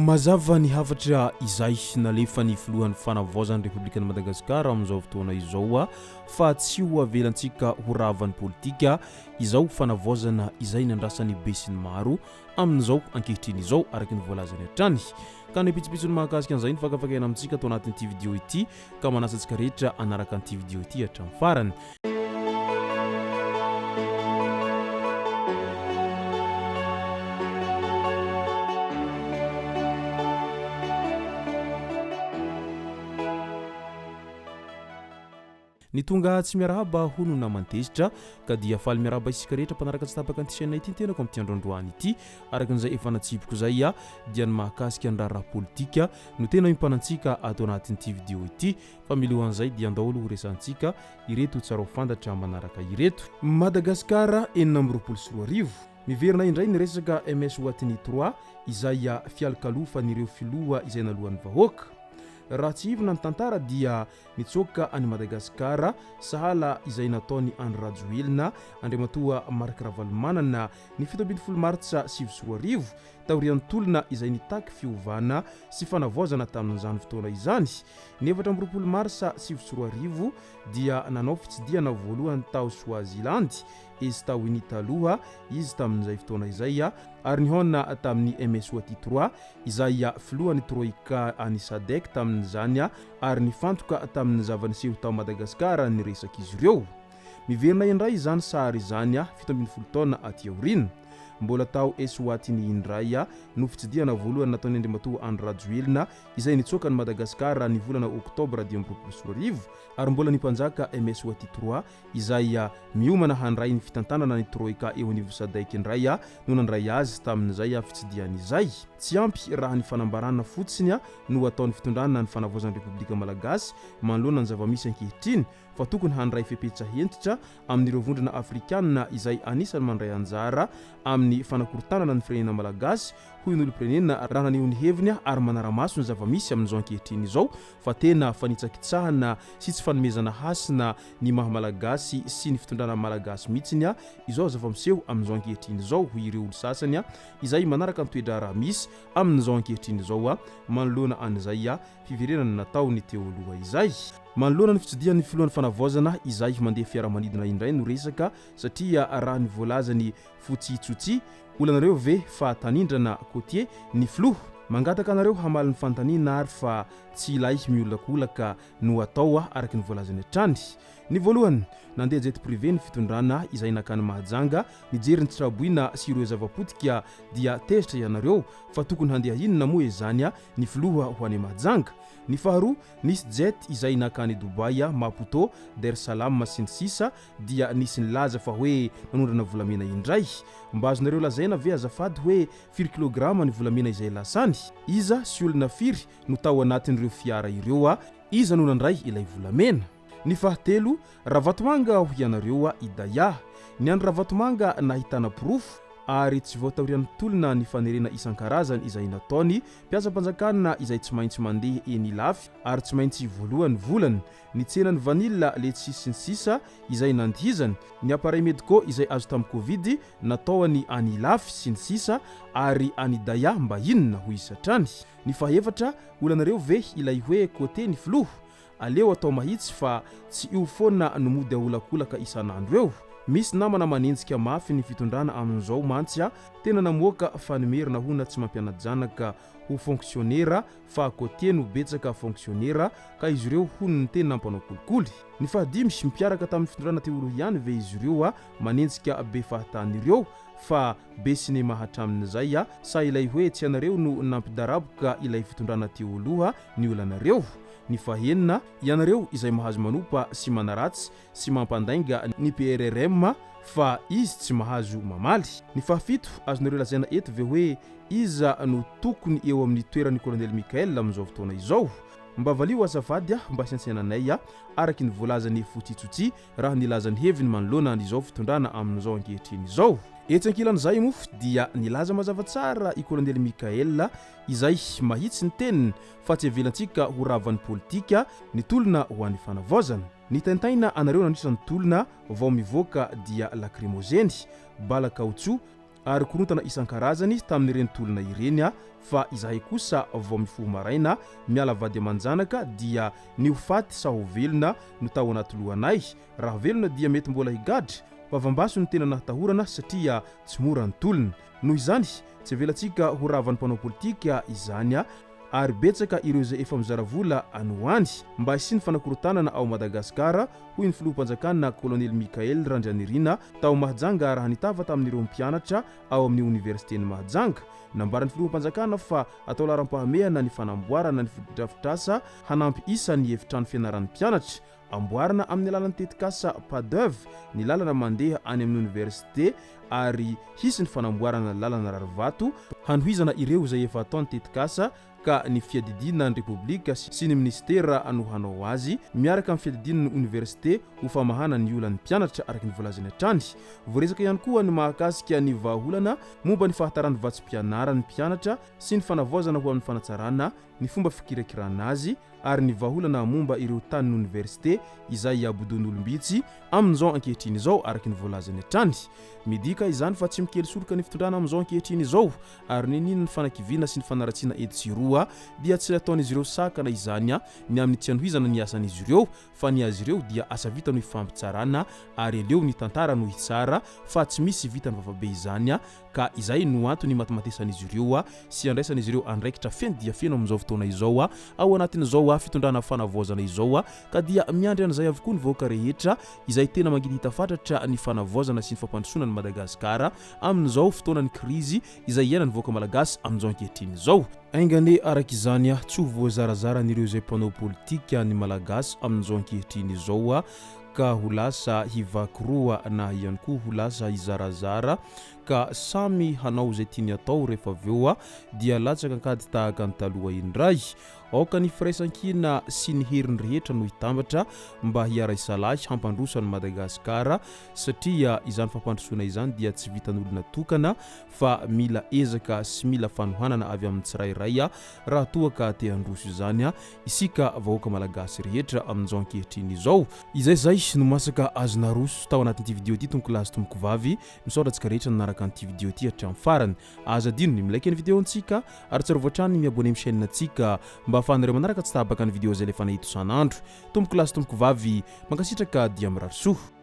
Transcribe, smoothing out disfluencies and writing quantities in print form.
Mazava ny havatra izay nalefa ny filohan'ny Fanavaozana Republikan'i Madagasikara amin'izao fotoana izao fa tsy ho avelantsika ho ravan'ny politika izao Fanavaozana izay nandrasany be sy ny maro amin'izao ankehitriny izao araka ny voalazany hatrany ka ny pitsopitsony mahakasika an'izay ny fakafakena amintsika atao anatin'ity vidéo ity ka manasantsika rehetra anaraka an'ity vidéo ity hatramin'ny farany. Ny tonga tsy miarahaba hono na mantezitra ka dia faly miarahaba isika rehetra mpanaraka tsy tapaka an'ity chaîne ity tenako amin'ity androandroany ity araka an'izay efa natsipiko zay dia ny mahakasika ny raharaha politika no tena impanantsika atao anatin'ity vidéo ity fa milohan'izay dia andaholo ho resantsika ireto tsara ho fantatra manaraka ireto. Madagasikara 420 miverina indray ny resaka MS watiny 3 izay fialokalofa n'ireo filoha izay nalohan'ny vahoaka. Raha tsy ivona ny tantara dia nitsoka any Madagasikara sahala izay nataony Andry Rajoelina Andriamatoa Marc Ravalomanana ny 17 Martsa 2020 taorian'ny tolona izay nitaky fiovana sy fanavaozana tamin'izany fotoana izany. Ny 14 Marsa 2020 dia nanao fitsidiana voalohany tao Swaziland izy tao Unitaloha izy tamin'izay fotoana izay ary nihona tamin'ny MS Wati 3 izay filohan'ny Troika any Sadek tamin'izany ary nifantoka tamin'ny zavaniseho tao Madagasikara ny resaka izy ireo. Miverina indray izany sary izany 17 taona aty aorina. Mbola tao Eswatiny indray no fitsidiana voalohany nataony Andriamatoa Andry Rajoelina izay nitsoka ny Madagasikara ny volana Oktobra 2020 ary mbola nimpanjaka MS Wati 3 izay miomana handray ny fitantanana ny Troika eo anivy Sadek indray no nandray azy tamin'izay fitsidiana izay. Tsy ampy raha ny fanambarana fotsiny no ataony fitondrana ny Fanavaozana Republika Malagasy manoloana ny zavamisy ankehitriny fa tokony handray fepetsa hentitra amin'ireo vondrona Afrikanina izay anisany mandray anjara amin'ny fanakorontanana ny firenena Malagasy hoy ny olom-pirenena raha naneho ny heviny ary manaramaso ny zavamisy amin'izao ankehitriny izao fa tena fanitsakitsahana sy tsy fanomezana hasina ny maha-malagasy sy ny fitondrana malagasy mihitsiny izao zavamiseho amin'izao ankehitriny izao hoy ireo olo sasany izay manaraka ny toetra raha misy amin'izao ankehitriny izao manoloana an'izay fiverenana natao ny teo aloha izay. Manoloana ny fitsidian'ny filohan'ny Fanavaozana izay mandeha fiaramanidina indray no resaka satria raha ny voalazany fotsitsotsi olanareo ve fa tanindrana kotie ny filoha mangataka anareo hamaly ny fantaniana ary fa tsy ilay miolakolaka no atao araka ny voalazany hatrany. Ny voalohany nandeha jet privé ny fitondrana izay nakany mahajanga nijery ny tsiraboina sy ireo zavapotika dia tezitra ianareo fa tokony handeha inona moa izany ny filoha ho any mahajanga. Ny faharoa nisy jet izay nakany Dubai Maputo Dar es Salaam sy ny sisa dia nisy nilaza fa hoe nanondrana volamena indray. Mba azonareo lazaina ve azafady hoe 4 kilograma ny volamena izay lasany iza sy olona firy no tao anatin'ireo fiara ireo iza no nandray ilay volamena. Ny fahatelo Ravatomanga ho ianareo idaya ny andro Ravatomanga nahitana proof ary tsy voataorian'ny tolona ny fanerena isan-karazany izay nataony mpiasa-panjakana izay tsy maintsy mandeha eny lafy ary tsy maintsy voalohany volany ny tsenany vanilla letsis sy ny sisa izay nandihizany ny appareil médicaux izay azo tamin'ny Covid nataony any lafy sy ny sisa ary any daya mba inona ho isatrany. Ny fahaefatra olanareo ve ilay hoe kote ny filoha aleo atao mahitsy fa tsy io foana no mody aholakolaka isan'andro eo. Misy namana manenjika mafy ny fitondrana amin'izao mantsy tena namoaka fanemerina hona tsy mampianajanaka ho fonctionnaire fa kote no betsaka fonctionnaire ka izy ireo hono ny tena nampanao kolikoly. Ny fahadimy mipiaraka tamin'ny fitondrana teoloha ihany ve izy ireo manenjika be fahatany ireo fa be sinema hatramin'izay sa ilay hoe tsy anareo no nampidaraboka ilay fitondrana teoloha ny olanareo. Ny fahenina ianareo izay mahazo manopa sy manaratsy sy mampandainga ny PRRM fa izy tsy mahazo mamaly. Ny fahafito azonareo lazaina eto ve hoe iza no tokony eo amin'ny toeran'ny Kolonely Mickael amin'izao fotoana izao. Mba valio azafady mba siantsiananay araky ny voalazany fotsitsotsi raha nilazany heviny manoloana n'izao fitondrana amin'izao ankehitriny izao. Etsy ankilan'izay moa dia nilaza mazava tsara i Kolonely Mickael izay mahitsy ny teniny fa tsy avelantsika ho ravan'ny politika ny tolona ho an'ny Fanavaozana. Ny taintaina anareo nandritra ny tolona vao mivoaka dia lacrymogène, bala kaotso ary korontana isan-karazany tamin'ireny tolona ireny fa izahay kosa vao mifoha maraina miala vady amanjanaka dia ny hofaty sa ho velona no tao anaty lohanay. Raha velona dia mety mbola higadra fa vambaso ny tena nahatahorana satria tsy mora ny tolona. Noho izany tsy velantsika ho ravan'ny mpanao politika izany ary betsaka ireo izay efa mizara vola anohany mba hisiny fanakorotanana ao Madagasikara hoy ny filoham-panjakana Kolonely Mickael Randrianirina tao Mahajanga raha nitava tamin'ireo mpianatra ao amin'ny université ny Mahajanga. Nambaran'ny filoham-panjakana fa atao laharam-pahamehana ny fanamboarana ny fotodrafitrasa hanampy isa ny efitrano fianaran'ny mpianatra amboarana amin'ny alalan'ny tetikasa pas d'œuvre ny lalana mandeha any amin'ny université ary hisy ny fanamboarana lalana rarivato hanohizana ireo izay efa ataony tetikasa ka ny fiadidinana ny republika sy ny ministera anohanao azy miaraka amin'ny fiadidinana ny université ho famahana ny olan'ny mpianatra araka ny volazany hatrany. Voaresaka ihany koa ny mahakasika ny vahaolana momba ny fahatarany vatsim-pianarany mpianatra sy ny fanavaozana ho amin'ny fanatsarana ny fomba fikirakirana azy ary ny vahaolana momba ireo tany ny université izay abodon'olombitsy amin'izao ankehitriny izao araka ny volazany hatrany. Midika izany fa tsy mikely soroka ny fitondrana amin'izao ankehitriny izao ary ninina ny fanakiviana sy ny fanaratsiana editsiroa dia tsy ataon'izy ireo sakana izany ny amin'ny tsy anohizana ny asan'izy ireo fa ny azy ireo dia asa vita no hifampitsarana ary eleo ny tantara no hitsara fa tsy misy vita ny vafabe izany ka izay no antony matematesan'izy ireo sy andraisan'izy ireo andraikitra feno dia feno amin'izao fotoana izao ao anatin'izao fitondrana fanavaozana izao ka dia miandry an'izay avokoa ny vahoaka rehetra izay tena mangidy hita fatratra ny fanavaozana sy ny fampandrosoana ny Madagasikara amin'izao fotoana ny krizy izay iainany vahoaka malagasy amin'izao ankehitriny izao. Aingane araka izany tsy ho voazarazara n'ireo izay mpanao politika ny malagasy amin'izao ankehitriny izao ka ho lasa hivakiroa na ihany koa ho lasa hizarazara ka samy hanao izay tiany atao rehefa aveo dia latsaka ankady tahaka ny taloha indray. Aoka ny firaisan-kina sy ny heriny rehetra no hitambatra mba hiara-isalahy hampandroso any Madagasikara satria izany fampandrosoana izany dia tsy vitan'olona tokana fa mila ezaka sy mila fanohanana avy amin'ny tsirairay raha toa ka te handroso izany isika vahoaka malagasy rehetra amin'izao ankehitriny izao. Izay no masaka azona roso tao anatin'ity video ity tompoko lahy sy tompoko vavy misaotratsika rehetra nanaraka an'ity video ity hatramin'ny farany. Aza dino ny milaiky ny videontsika ary tsara voatrany ny miabone amin'ny chaîne antsika mba ahafahanareo manaraka tsy tabaka ny video zay lefa nahito isan'andro. Tompoko lahy sy tompoko vavy mankasitraka dia mirary soa.